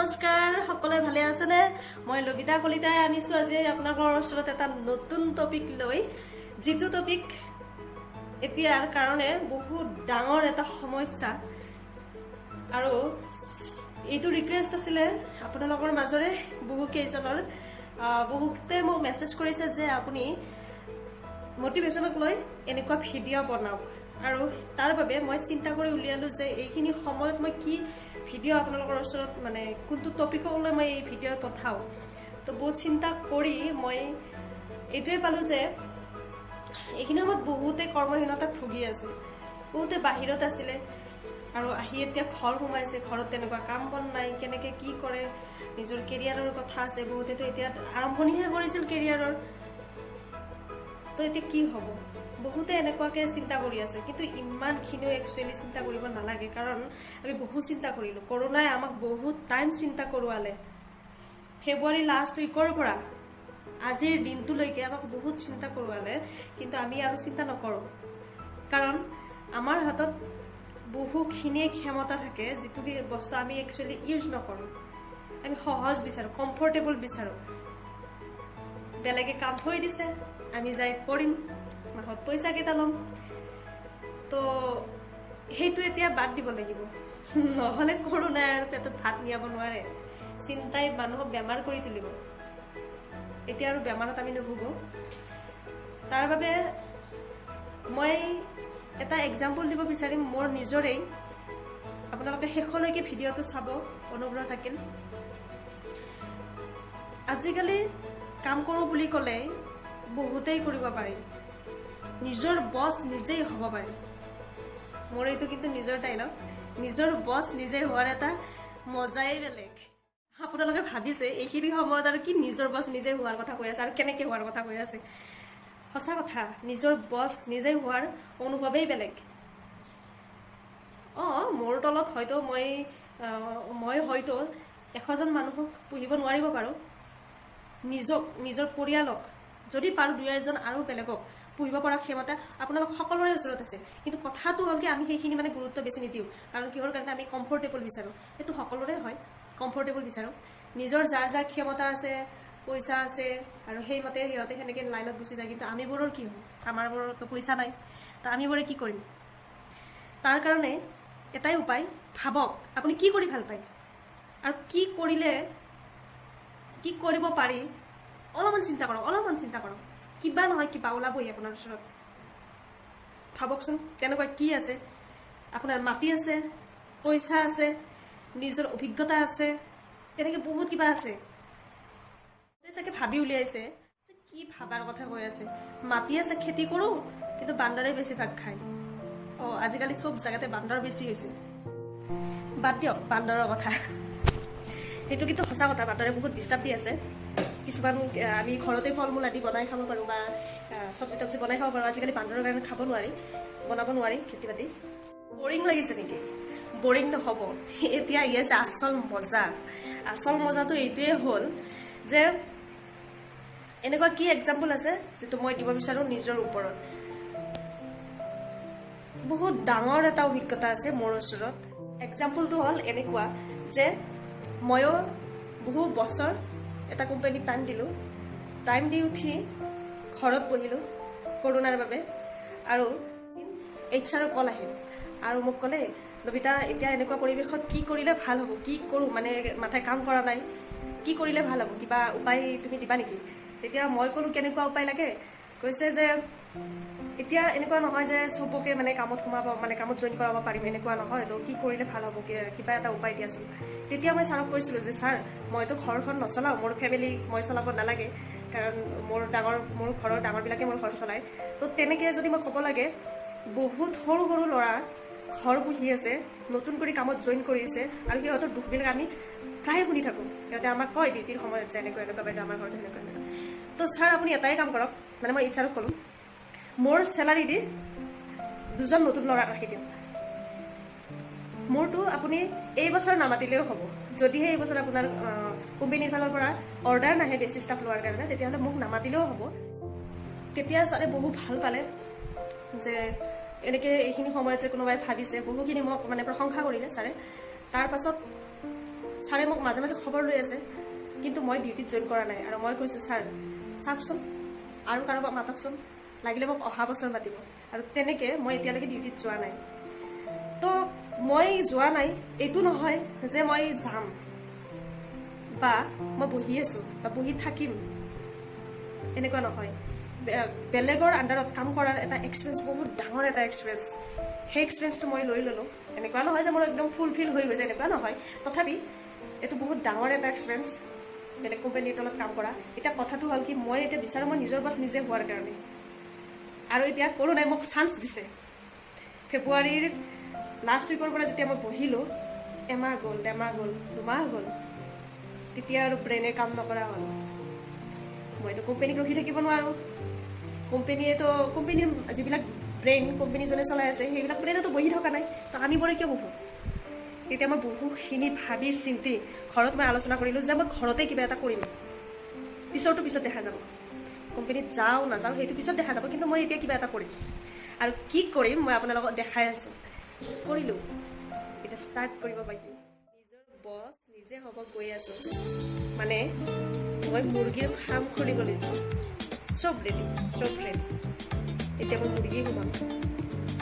নমস্কাৰ সকলে ভালে আছে নে মই লবিতা কলিতাই আনিছো আজি আপোনালোকৰ ওচৰত এটা নতুন টপিক লৈ যেটো টপিক এতিয়াৰ কাৰণে বহুত ডাঙৰ এটা সমস্যা আৰু এইটো ৰিকুৱেষ্ট আছিল আপোনালোকৰ মাজৰে বহু কেইজনৰ বহুতে মোক মেছেজ কৰিছে যে আপুনি মোটিভেশনক লৈ এনেকুৱা ভিডিও বনাওক আৰু তাৰ বাবে মই চিন্তা কৰি উলিয়ালো যে এইখিনি সময়ত মই কি ভিডিও আপোনালোকৰ ওচৰত মানে কোনটো টপিকক লৈ মই এই ভিডিও পঠাও তো বহুত চিন্তা কৰি মই এইটোৱে পালো যে এইখিনি সময়ত বহুতে কৰ্মহীনতাত ভুগি আছে বহুতে বাহিৰত আছিল আৰু আহি এতিয়া ঘৰ সোমাইছে ঘৰত তেনেকুৱা কাম বন নাই কেনেকৈ কি কৰে নিজৰ কেৰিয়াৰৰ কথা আছে বহুতেতো এতিয়া আৰম্ভণিহে কৰিছিল কেৰিয়াৰৰ তো এতিয়া কি হ'ব বহুতে এনেকুৱাকে চিন্তা কৰি আছে কিন্তু ইমানখিনিও একচুৱেলি চিন্তা কৰিব নালাগে কাৰণ আমি বহুত চিন্তা কৰিলো কৰোনাই আমাক বহুত টাইম চিন্তা কৰোৱালে ফেব্ৰুৱাৰী লাষ্ট উইকৰ পৰা আজিৰ দিনটোলৈকে আমাক বহুত চিন্তা কৰোৱালে কিন্তু আমি আৰু চিন্তা নকৰো কাৰণ আমাৰ হাতত বহুখিনি ক্ষমতা থাকে যেটো কি বস্তু আমি একচুৱেলি ইউজ নকৰো আমি সহজ বিচাৰো কমফৰ্টেবল বিচাৰো বেলেগে কাম থৈ দিছে আমি যাই কৰিম মাহত পইচা কেইটা লম তো সেইটো এতিয়া বাদ দিব লাগিব নহলে কৰোনাই আৰু পেটত ভাত নিয়াব নোৱাৰে চিন্তাই মানুহক বেমাৰ কৰি তুলিব এতিয়া আৰু বেমাৰত আমি নুভুগো তাৰ বাবে মই এটা এক্সাম্পল দিব বিচাৰিম মোৰ নিজৰেই আপোনালোকে শেষলৈকে ভিডিওটো চাব অনুগ্ৰহ থাকিল আজিকালি কাম কৰো বুলি ক'লে বহুতেই কৰিব পাৰি নিজৰ বস নিজেই হ'ব পাৰে মোৰ এইটো কিন্তু নিজৰ ডাইলগ নিজৰ বস নিজে হোৱাৰ এটা মজাই বেলেগ আপোনালোকে ভাবিছে এইখিনি সময়ত আৰু কি নিজৰ বস নিজে হোৱাৰ কথা কৈ আছে আৰু কেনেকৈ হোৱাৰ কথা কৈ আছে সঁচা কথা নিজৰ বস নিজে হোৱাৰ অনুভৱেই বেলেগ মোৰ তলত হয়তো মই হয়তো 100জন মানুহক পুহিব নোৱাৰিব পাৰো নিজৰ পৰিয়ালক যদি পাৰো 2-4জন আৰু বেলেগক পুহিব পৰা ক্ষমতা আপোনালোক সকলোৰে ওচৰত আছে কিন্তু কথাটো হ'ল কি আমি সেইখিনি মানে গুৰুত্ব বেছি নিদিওঁ কাৰণ কিহৰ কাৰণে আমি কমফৰ্টেবল বিচাৰো সেইটো সকলোৰে হয় কমফৰ্টেবল বিচাৰো নিজৰ যাৰ যাৰ ক্ষমতা আছে পইচা আছে আৰু সেইমতে সিহঁতে সেনেকৈ লাইনত গুচি যায় কিন্তু আমিবোৰৰ কি হ'ব আমাৰবোৰতো পইচা নাই তো আমিবোৰে কি কৰিম তাৰ কাৰণে এটাই উপায় ভাবক আপুনি কি কৰি ভাল পায় আৰু কি কৰিলে কি কৰিব পাৰি অলপমান চিন্তা কৰক কিবা নহয় কিবা ওলাবই আপোনাৰ ওচৰত ভাবকচোন তেনেকুৱা কি আছে আপোনাৰ মাটি আছে পইচা আছে নিজৰ অভিজ্ঞতা আছে তেনেকৈ বহুত কিবা আছে চাগে ভাবি উলিয়াইছে যে কি ভাবাৰ কথা কৈ আছে মাটি আছে খেতি কৰো কিন্তু বান্দৰে বেছিভাগ খায় আজিকালি চব জায়গাতে বান্দৰ বেছি হৈছে বাদ দিয়ক বান্দৰৰ কথা সেইটো কিন্তু সঁচা কথা বান্দৰে বহুত ডিষ্টাৰ্ব দি আছে কিছুমান আমি ঘৰতে ফল মূল আদি বনাই খাব পাৰোঁ বা চব্জি তব্জি বনাই খাব পাৰোঁ আজিকালি বান্দৰৰ কাৰণে খাব নোৱাৰি বনাব নোৱাৰি খেতি বাতি বৰিং লাগিছে নেকি বৰিং নহ'ব এতিয়া ই আছে আচল মজাটো এইটোৱে হ'ল যে এনেকুৱা কি এক্সাম্পল আছে যিটো মই দিব বিচাৰোঁ নিজৰ ওপৰত বহুত ডাঙৰ এটা অভিজ্ঞতা আছে মোৰ ওচৰত এক্সাম্পলটো হ'ল এনেকুৱা যে ময়ো বহু বছৰ এটা কোম্পানীত টাইম দি উঠি ঘৰত বহিলোঁ কৰোনাৰ বাবে আৰু HR কল আহিল আৰু মোক ক'লে লবিতা এতিয়া এনেকুৱা পৰিৱেশত কি কৰিলে ভাল হ'ব কি কৰোঁ মানে মাথাই কাম কৰা নাই কি কৰিলে ভাল হ'ব কিবা উপায় তুমি দিবা নেকি তেতিয়া মই ক'লোঁ কেনেকুৱা উপায় লাগে কৈছে যে এতিয়া এনেকুৱা নহয় যে চবকে মানে কামত সোমাব মানে কামত জইন কৰাব পাৰিম এনেকুৱা নহয় তো কি কৰিলে ভাল হ'ব কিবা এটা উপায় দিয়াচোন তেতিয়া মই ছাৰক কৈছিলোঁ যে ছাৰ মইতো ঘৰখন নচলাওঁ মোৰ ফেমিলি মই চলাব নালাগে কাৰণ মোৰ ঘৰৰ ডাঙৰবিলাকে মোৰ ঘৰ চলায় তো তেনেকৈ যদি মই ক'ব লাগে বহুত সৰু সৰু ল'ৰা ঘৰ পুহি আছে নতুন কৰি কামত জইন কৰিছে আৰু সিহঁতৰ দুখবিলাক আমি প্ৰায় শুনি থাকোঁ সিহঁতে আমাক কয় ডিউটিৰ সময়ত যে এনেকুৱা বাইদেউ আমাৰ ঘৰত এনেকুৱা তো ছাৰ আপুনি এটাই কাম কৰক মানে মই HRক ক'লোঁ মোৰ চেলাৰী দি 2জন নতুন ল'ৰা ৰাখি দিয়ক মোৰতো আপুনি এই বছৰ নামাতিলেও হ'ব যদিহে এই বছৰ আপোনাৰ কোম্পানীৰ ফালৰ পৰা অৰ্ডাৰ নাহে বেছি ষ্টাফ লোৱাৰ কাৰণে তেতিয়াহ'লে মোক নামাতিলেও হ'ব তেতিয়া ছাৰে বহু ভাল পালে যে এনেকৈ এইখিনি সময়ত যে কোনোবাই ভাবিছে বহুখিনি মোক মানে প্ৰশংসা কৰিলে ছাৰে তাৰ পাছত ছাৰে মোক মাজে মাজে খবৰ লৈ আছে, কিন্তু মই ডিউটিত জইন কৰা নাই। আৰু মই কৈছোঁ, ছাৰ চাওকচোন আৰু কাৰোবাক মাতকচোন, লাগিলে মোক অহা বছৰ মাতিব। আৰু তেনেকৈ মই এতিয়ালৈকে ডিউটিত যোৱা নাই। তো মই যোৱা নাই এইটো নহয় যে মই যাম বা মই বহি আছোঁ বা বহি থাকিম, এনেকুৱা নহয়। বেলেগৰ আণ্ডাৰত কাম কৰাৰ এটা এক্সপিৰিয়েঞ্চ, বহুত ডাঙৰ এটা এক্সপিৰিয়েঞ্চ। সেই এক্সপিৰিয়েঞ্চটো মই লৈ ল'লোঁ। এনেকুৱা নহয় যে মোৰ একদম ফুলফিল হৈ গৈছে, এনেকুৱা নহয়। তথাপি এইটো বহুত ডাঙৰ এটা এক্সপিৰিয়েঞ্চ, বেলেগ কোম্পানীৰ তলত কাম কৰা। এতিয়া কথাটো হ'ল কি, মই এতিয়া বিচাৰোঁ মই নিজৰ বছ নিজে হোৱাৰ কাৰণে। আৰু এতিয়া কৰোণাই মোক চান্স দিছে। ফেব্ৰুৱাৰীৰ লাষ্ট উইকৰ পৰা যেতিয়া মই বহিলোঁ, এমাহ গ'ল, ডেৰমাহ গ'ল, 2 মাহ গ'ল, তেতিয়া আৰু ব্ৰেইনে কাম নকৰা হ'ল। মইতো কোম্পানীক ৰখি থাকিব নোৱাৰোঁ। কোম্পানীৰ যিবিলাক ব্ৰেইন কোম্পানীজনে চলাই আছে, সেইবিলাক ব্ৰেইনতো বহি থকা নাই। তো আমি বোৰে কিয় বহোঁ? তেতিয়া মই বহুখিনি ভাবি চিন্তি ঘৰত মই আলোচনা কৰিলোঁ যে মই ঘৰতে কিবা এটা কৰিম। পিছৰটো পিছত দেখা যাব। কোম্পানীত যাওঁ নাযাওঁ সেইটো পিছত দেখা যাব, কিন্তু মই এতিয়া কিবা এটা কৰিম। আৰু কি কৰিম মই আপোনালোকক দেখাই আছোঁ। কৰিলোঁ, এতিয়া ষ্টাৰ্ট কৰিব বাকী। নিজৰ বছ নিজে হ'ব গৈ আছোঁ। মানে মই মুৰ্গীৰ ফাৰ্ম খুলিব লৈছোঁ। চব ৰেডি। এতিয়া মই মুৰ্গী সোমাম,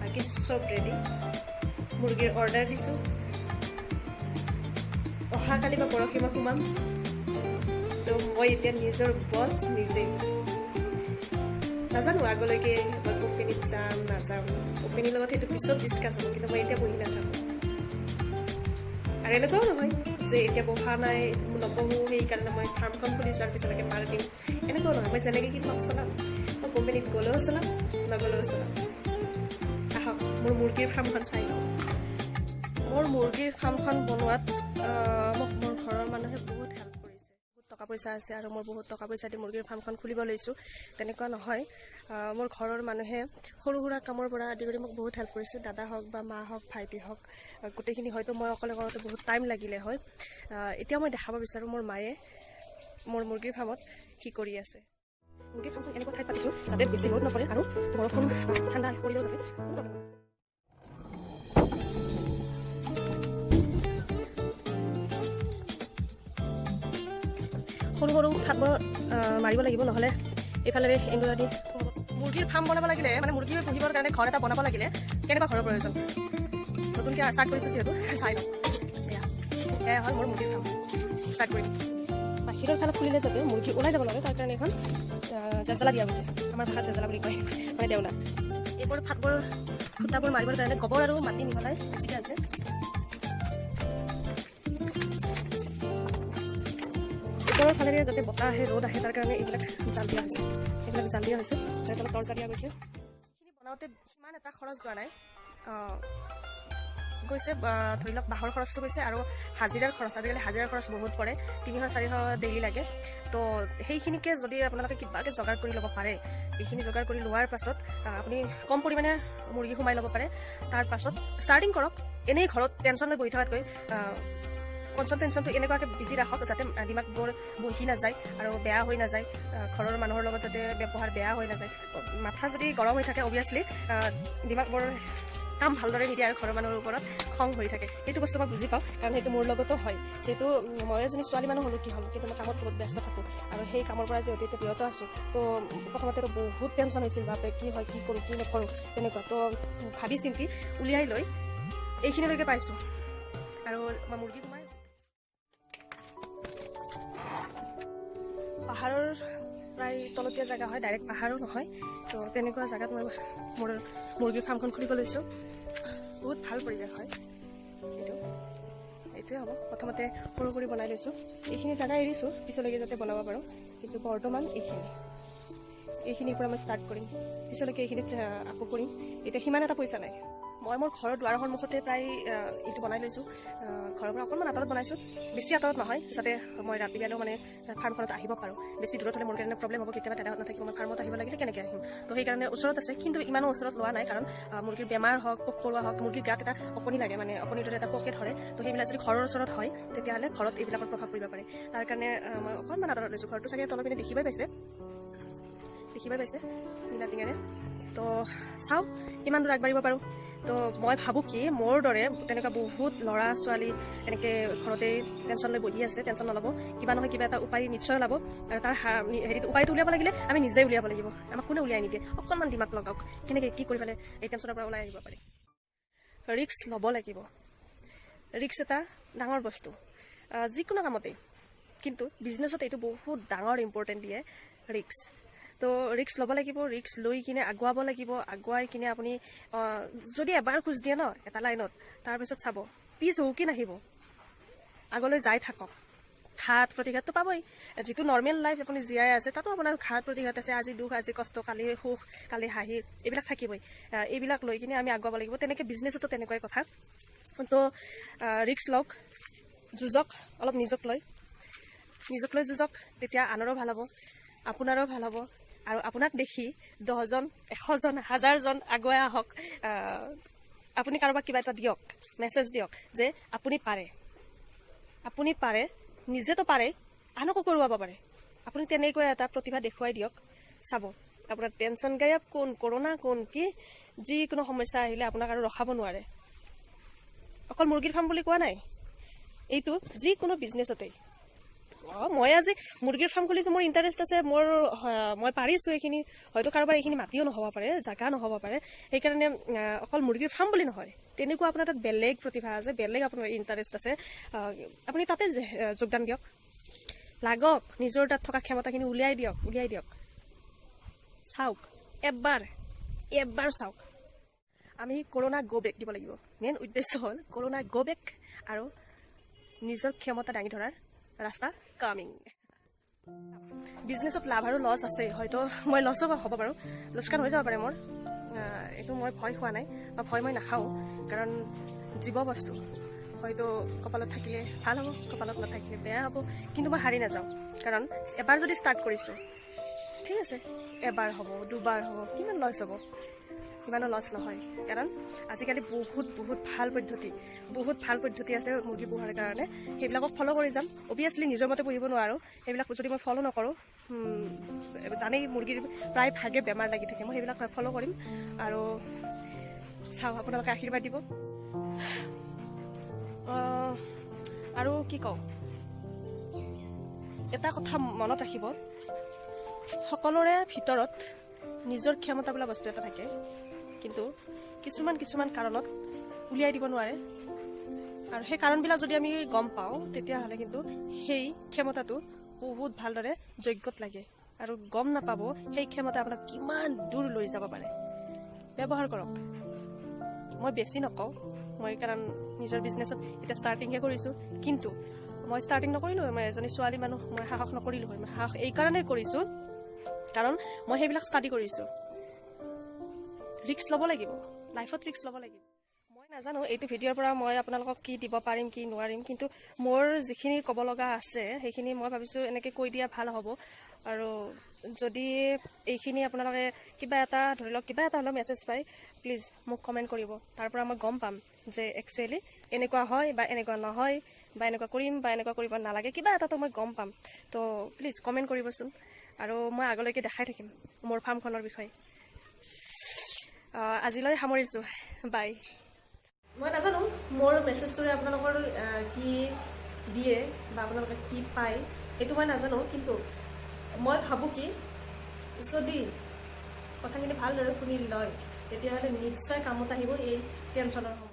বাকী চব ৰেডি। মুৰ্গীৰ অৰ্ডাৰ দিছোঁ। অহাকালি বা পৰহি মই সোমাম। তো মই এতিয়া নিজৰ বছ নিজে। নাজানো আগলৈকে মই কোম্পানীত যাম নাযাম, কোম্পানীৰ লগত সেইটো পিছত ডিছকাছ হ'ব, কিন্তু মই এতিয়া বহি নাথাকোঁ। আৰু এনেকুৱাও নহয় যে এতিয়া বহা নাই, নবহোঁ, সেইকাৰণে মই ফাৰ্মখন খুলি যোৱাৰ পিছলৈকে পাৰ দিম, এনেকুৱাও নহয়। মই যেনেকৈ কি চলাম, মই কোম্পানীত গ'লেও চলাম, নগ'লেও চলাম। আহক মোৰ মুৰ্গীৰ ফাৰ্মখন চাই লওঁ। মোৰ মুৰ্গীৰ ফাৰ্মখন বনোৱাত মোক মোৰ ঘৰৰ মানুহে বহুত হেল্প কৰিছে। বহুত টকা পইচা আছে আৰু মই বহুত টকা পইচা দি মুৰ্গীৰ ফাৰ্মখন খুলিব লৈছোঁ, তেনেকুৱা নহয়। মোৰ ঘৰৰ মানুহে সৰু সুৰা কামৰ পৰা আদি কৰি মোক বহুত হেল্প কৰিছে। দাদা হওক বা মা হওক, ভাইটি হওক, গোটেইখিনি হয়তো মই অকলে কৰোঁতে বহুত টাইম লাগিলে হয়। এতিয়া মই দেখাব বিচাৰোঁ মোৰ মায়ে মোৰ মুৰ্গীৰ ফাৰ্মত কি কৰি আছে। মুৰ্গীৰ ফাৰ্মখন এনেকুৱা ঠাইত পাতিছোঁ যাতে বেছি ৰ'দ নপৰে আৰু বৰষুণ ঠাণ্ডা পৰিলেও যাতে কোনো প্ৰব্লেম নহয়। সৰু সৰু ফাটবোৰ মাৰিব লাগিব, নহ'লে এইফালে এন্দুৰা দি মুৰ্গীৰ ফাৰ্ম বনাব লাগিলে, মানে মুৰ্গী পুহিবৰ কাৰণে ঘৰ এটা বনাব লাগিলে কেনেকুৱা ঘৰৰ প্ৰয়োজন। নতুনকৈ ষ্টাৰ্ট কৰিছোঁ যিহেতু চাই লওঁ। এয়াই হ'ল মোৰ মুৰ্গীৰ ফাৰ্ম। ষ্টাৰ্ট কৰিম। বাহিৰৰ ফালে খুলিলে যাতে মুৰ্গী ওলাই যাব লাগে, তাৰ কাৰণে এখন জেজলা দিয়া গৈছে। আমাৰ ভাষাত জেজলা বুলি কয়, মানে দেউনা। এইবোৰ ফাটবোৰ সূতাবোৰ মাৰিবৰ কাৰণে গোবৰ আৰু মাটি মিহলাই বেছি দিয়া হৈছে। ওপৰৰ ফালেৰে যাতে বতাহ আহে, ৰ'দ আহে, তাৰ কাৰণে এইবিলাক জাল দিয়া হৈছে। এইবিলাক জাল দিয়া হৈছে, তাৰ তলত তৰ্জা দিয়া গৈছে। এইখিনি বনাওঁতে সিমান এটা খৰচ যোৱা নাই। গৈছে ধৰি লওক বাঁহৰ খৰচটো গৈছে আৰু হাজিৰাৰ খৰচ। আজিকালি হাজিৰাৰ খৰচ বহুত পৰে, 300-400 ডেইলি লাগে। তো সেইখিনিকে যদি আপোনালোকে কিবাকৈ যোগাৰ কৰি ল'ব পাৰে, এইখিনি যোগাৰ কৰি লোৱাৰ পাছত আপুনি কম পৰিমাণে মুৰ্গী সোমাই ল'ব পাৰে। তাৰ পাছত ষ্টাৰ্টিং কৰক। এনেই ঘৰত টেনশ্যন লৈ বহি থকাতকৈ কনচালটেনশ্যনটো এনেকুৱাকৈ বিজি ৰাখক যাতে দিমাগবোৰ বহি নাযায় আৰু বেয়া হৈ নাযায়। ঘৰৰ মানুহৰ লগত যাতে ব্যৱহাৰ বেয়া হৈ নাযায়। মাথা যদি গৰম হৈ থাকে, অভিয়াছলি দিমাগবোৰ কাম ভালদৰে নিদিয়ে আৰু ঘৰৰ মানুহৰ ওপৰত খং হৈ থাকে। সেইটো বস্তু মই বুজি পাওঁ, কাৰণ সেইটো মোৰ লগতো হয়। যিহেতু মই এজনী ছোৱালী মানুহ হ'লোঁ, কি হ'ল, কিন্তু মই কামত বহুত ব্যস্ত থাকোঁ। আৰু সেই কামৰ পৰা যিহেতু এতিয়া বিৰত আছোঁ, তো প্ৰথমতেতো বহুত টেনশ্যন হৈছিল, বাপৰে কি হয়, কি কৰোঁ, কি নকৰোঁ, তেনেকুৱা। তো ভাবি চিন্তি উলিয়াই লৈ এইখিনিলৈকে পাইছোঁ। আৰু মই মুৰ্গী সোমাই পাহাৰৰ প্ৰায় তলতীয়া জেগা হয়, ডাইৰেক্ট পাহাৰো নহয়। তো তেনেকুৱা জেগাত মই মোৰ মুৰ্গীৰ ফাৰ্মখন খুলিব লৈছোঁ। বহুত ভাল পৰিৱেশ হয় এইটোৱে হ'ব। প্ৰথমতে সৰু কৰি বনাই লৈছোঁ। এইখিনি জেগা এৰিছোঁ পিছলৈকে যাতে বনাব পাৰোঁ, কিন্তু বৰ্তমান এইখিনিৰ পৰা মই ষ্টাৰ্ট কৰিম। পিছলৈকে এইখিনিত আকৌ কৰিম। এতিয়া সিমান এটা পইচা নাই। মই মোৰ ঘৰৰ দুৱাৰৰ সন্মুখতে প্ৰায় এইটো বনাই লৈছোঁ। ঘৰৰ পৰা অকণমান আঁতৰত বনাইছোঁ, বেছি আঁতৰত নহয়, যাতে মই ৰাতি বিয়ালেও মানে ফাৰ্মখনত আহিব পাৰোঁ। বেছি দূৰত হ'লে মোৰ কাৰণে প্ৰব্লেম হ'ব। কেতিয়াবা দাদাহঁত নাথাকিব, মই ফাৰ্মত আহিব লাগিলে কেনেকৈ আহিম। তো সেইকাৰণে ওচৰত আছে, কিন্তু ইমানো ওচৰত লোৱা নাই, কাৰণ মুৰ্গীৰ বেমাৰ হওক, পোক পৰুৱা হওক, মুৰ্গীৰ গাত এটা অকণি লাগে, মানে অকণিৰ দৰে এটা পোকে ধৰে। তো সেইবিলাক যদি ঘৰৰ ওচৰত হয়, তেতিয়াহ'লে ঘৰত এইবিলাকৰ প্ৰভাৱ পৰিব পাৰে। তাৰ কাৰণে মই অকণমান আঁতৰত লৈছোঁ। ঘৰটো চাগে তলৰ পিনে দেখিবই পাইছে মিলা টিঙেৰে। তো চাওঁ কিমান দূৰ আগবাঢ়িব পাৰোঁ। তো মই ভাবোঁ কি মোৰ দৰে তেনেকুৱা বহুত ল'ৰা ছোৱালী এনেকৈ ঘৰতে টেনশ্যন লৈ বহি আছে, টেনশ্যন নল'ব, কিবা নহয় কিবা এটা উপায় নিশ্চয় ওলাব। আৰু তাৰ হেৰিটো উপায়টো উলিয়াব লাগিলে আমি নিজেই উলিয়াব লাগিব, আমাক কোনে উলিয়াই নিদিয়ে। অকণমান দিমাগ লগাওক, কেনেকৈ কি কৰি পেলাই এই টেনশ্যনৰ পৰা ওলাই আহিব পাৰি। ৰিস্ক ল'ব লাগিব। ৰিস্ক এটা ডাঙৰ বস্তু যিকোনো কামতেই, কিন্তু বিজনেছত এইটো বহুত ডাঙৰ ইম্পৰ্টেণ্ট দিয়ে ৰিস্ক। তো ৰিস্ক ল'ব লাগিব, ৰিস্ক লৈ কিনে আগুৱাব লাগিব। আগুৱাই কিনে আপুনি যদি এবাৰ খোজ দিয়ে ন এটা লাইনত, তাৰপিছত চাব পিছ হওকি নাহিব, আগলৈ যাই থাকক। ঘাত প্ৰতিঘাতটো পাবই। যিটো নৰ্মেল লাইফ আপুনি জীয়াই আছে তাতো আপোনাৰ ঘাত প্ৰতিঘাত আছে, আজি দুখ আজি কষ্ট, কালি সুখ কালি হাঁহি, এইবিলাক থাকিবই। এইবিলাক লৈ কিনে আমি আগুৱাব লাগিব। তেনেকৈ বিজনেছতো তেনেকুৱাই কথা। তো ৰিস্ক লওক, যুঁজক অলপ নিজক লৈ যুঁজক, তেতিয়া আনৰো ভাল হ'ব, আপোনাৰো ভাল হ'ব। আৰু আপোনাক দেখি 10জন 100জন 1000জন আগুৱাই আহক। আপুনি কাৰোবাক কিবা এটা দিয়ক, মেছেজ দিয়ক যে আপুনি পাৰে, নিজেতো পাৰে, আনকো কৰোৱাব পাৰে। আপুনি তেনেকৈ এটা প্ৰতিভা দেখুৱাই দিয়ক। চাব আপোনাৰ টেনশ্যন গায়ব, কোন কৰোণা কোন কি যিকোনো সমস্যা আহিলে আপোনাক আৰু ৰখাব নোৱাৰে। অকল মুৰ্গীৰ ফাৰ্ম বুলি কোৱা নাই, এইটো যিকোনো বিজনেছতেই। মই আজি মুৰ্গীৰ ফাৰ্ম খুলিছোঁ, মোৰ ইণ্টাৰেষ্ট আছে, মই পাৰিছোঁ এইখিনি। হয়তো কাৰোবাৰ এইখিনি মাটিও নহ'ব পাৰে, জাগা নহ'ব পাৰে, সেইকাৰণে অকল মুৰ্গীৰ ফাৰ্ম বুলি নহয়, তেনেকুৱা আপোনাৰ তাত বেলেগ প্ৰতিভা আছে, বেলেগ আপোনাৰ ইণ্টাৰেষ্ট আছে, আপুনি তাতে যোগদান দিয়ক। লাগক, নিজৰ তাত থকা ক্ষমতাখিনি উলিয়াই দিয়ক। চাওক, এবাৰ চাওক। আমি কৰোণা গো বেক দিব লাগিব। মেইন উদ্দেশ্য হ'ল কৰোণা গো বেক আৰু নিজৰ ক্ষমতা দাঙি ধৰাৰ ৰাস্তা কামিং। বিজনেছত লাভ আৰু লছ আছে, হয়তো মই লছো হ'ব পাৰোঁ, লোকচান হৈ যাব পাৰে মোৰ। এইটো মই ভয় খোৱা নাই বা ভয় মই নাখাওঁ, কাৰণ জীৱ বস্তু হয়তো কপালত থাকিলে ভাল হ'ব, কপালত নাথাকিলে বেয়া হ'ব। কিন্তু মই হাৰি নাযাওঁ, কাৰণ এবাৰ যদি ষ্টাৰ্ট কৰিছোঁ, ঠিক আছে, এবাৰ হ'ব, দুবাৰ হ'ব, কিমান লছ হ'ব? ইমানো লছ নহয়, কাৰণ আজিকালি বহুত ভাল পদ্ধতি আছে মুৰ্গী পোহাৰ কাৰণে। সেইবিলাকক ফ'ল' কৰি যাম। অভিয়াছলি নিজৰ মতে পুহিব নোৱাৰোঁ, সেইবিলাক যদি মই ফ'ল' নকৰোঁ, জানেই মুৰ্গীৰ প্ৰায় ভাগে বেমাৰ লাগি থাকে। মই সেইবিলাক ফ'ল' কৰিম আৰু চাওঁ, আপোনালোকে আশীৰ্বাদ দিব। আৰু কি কওঁ, এটা কথা মনত ৰাখিব, সকলোৰে ভিতৰত নিজৰ ক্ষমতা বোলা বস্তু এটা থাকে, কিন্তু কিছুমান কাৰণত উলিয়াই দিব নোৱাৰে। আৰু সেই কাৰণবিলাক যদি আমি গম পাওঁ, তেতিয়াহ'লে কিন্তু সেই ক্ষমতাটো বহুত ভালদৰে যোগ্যত লাগে। আৰু গম নাপাব সেই ক্ষমতা আপোনাক কিমান দূৰ লৈ যাব পাৰে। ব্যৱহাৰ কৰক। মই বেছি নকওঁ, মই কাৰণ নিজৰ বিজনেছত এতিয়া ষ্টাৰ্টিংহে কৰিছোঁ, কিন্তু মই ষ্টাৰ্টিং নকৰিলোঁ, মই এজনী ছোৱালী মানুহ, মই সাহস নকৰিলোঁ হয়। মই সাহস এইকাৰণেই কৰিছোঁ, কাৰণ মই সেইবিলাক ষ্টাডি কৰিছোঁ। ৰিস্ক ল'ব লাগিব, লাইফত ৰিস্ক ল'ব লাগিব। মই নাজানো এইটো ভিডিঅ'ৰ পৰা মই আপোনালোকক কি দিব পাৰিম কি নোৱাৰিম, কিন্তু মোৰ যিখিনি ক'ব লগা আছে সেইখিনি মই ভাবিছোঁ এনেকৈ কৈ দিয়া ভাল হ'ব। আৰু যদি এইখিনি আপোনালোকে কিবা এটা ধৰি লওক, কিবা এটা হ'লেও মেছেজ পায়, প্লিজ মোক কমেণ্ট কৰিব। তাৰ পৰা মই গম পাম যে একচুৱেলি এনেকুৱা হয় বা এনেকুৱা নহয়, বা এনেকুৱা কৰিম বা এনেকুৱা কৰিব নালাগে, কিবা এটাতো মই গম পাম। তো প্লিজ কমেণ্ট কৰিবচোন, আৰু মই আগলৈকে দেখাই থাকিম মোৰ ফাৰ্মখনৰ বিষয়ে। আজিলৈ সামৰিছোঁ, বাই। মই নাজানো মোৰ মেছেজটোৰে আপোনালোকৰ কি দিয়ে বা আপোনালোকে কি পায়, সেইটো মই নাজানো, কিন্তু মই ভাবোঁ কি যদি কথাখিনি ভালদৰে শুনি লয়, তেতিয়াহ'লে নিশ্চয় কামত আহিব এই টেনশ্যনৰ সময়।